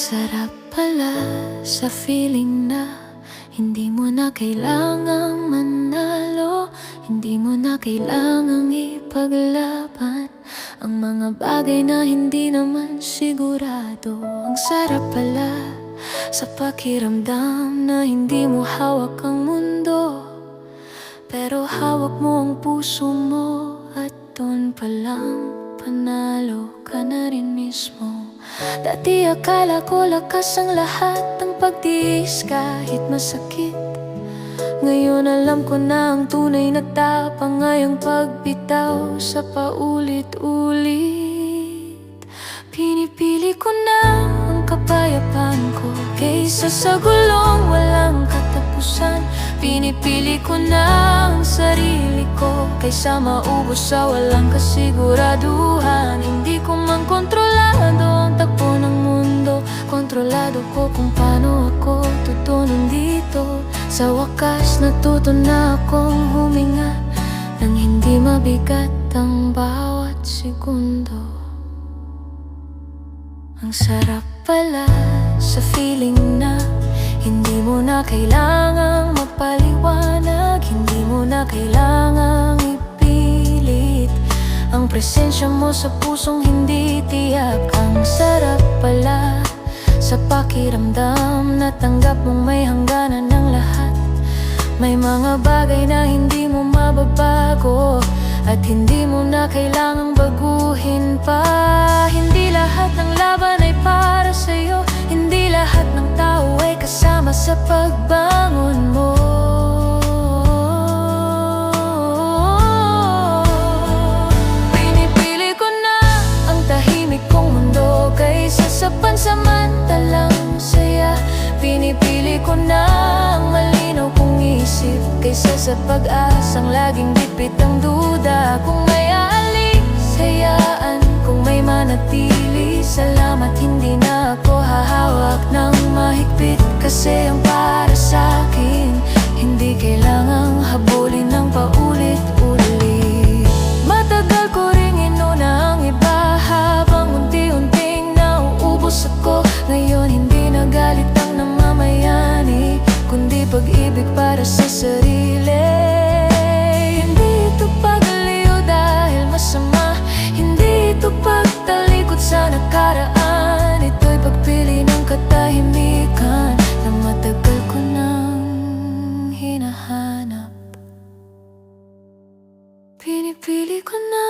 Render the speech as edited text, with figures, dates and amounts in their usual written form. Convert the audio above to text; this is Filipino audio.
sarap pala sa feeling na hindi mo na kailangang manalo, hindi mo na kailangang ipaglaban ang mga bagay na hindi naman sigurado. Ang sarap pala sa pakiramdam na hindi mo hawak ang mundo, pero hawak mo ang puso mo, at doon palang panalo ka na rin mismo. Dati akala ko lakas ang lahat ng pagtiis kahit masakit. Ngayon alam ko na ang tunay na tapang ay ang pagbitaw sa paulit-ulit. Pinipili ko na ang kapayapaan ko kaysa sa gulong walang katapusan. Pinipili ko na ang sarili ko kaysa maubos sa walang kasiguraduhan. Hindi ko man kontrolado ang takbo ng mundo, kontrolado ko kung paano ako tutunon dito. Sa wakas natuto na akong huminga nang hindi mabigat ang bawat segundo. Ang sarap pala sa feeling na hindi mo na kailangang magpaliwanag, hindi mo na kailangang ipilit ang presensya mo sa pusong hindi tiyak. Ang sarap pala sa pakiramdam na tanggap mong may hangganan ng lahat. May mga bagay na hindi mo mababago at hindi mo na kailangang baguhin pa. Hindi lahat ng laban ay para sa'yo, hindi lahat ng tao ay kasama sa pagbangon mo. Pinipili ko na ang tahimik kong mundo kaysa sa pansamantalang saya. Pinipili ko na ang malinaw kong isip kaysa sa pag-asang laging bitbit ang duda. Kung may aalis, hayaan, kung may manatili, salamat. Hindi na ako hahawak ng mahigpit, kasi ang para sa'kin hindi kailangang habulin ng paulit-ulit. Matagal ko ring inuna ang iba habang unti-unting nauubos ako. Ngayon hindi na galit ang namamayani, kundi pag-ibig para sa sarili. Hindi ito pagaliw dahil masama, hindi ito pagtalikod sa nakaraan. Ito'y pagpili ng katahimikan na matagal ko nang hinahanap. Pinipili ko na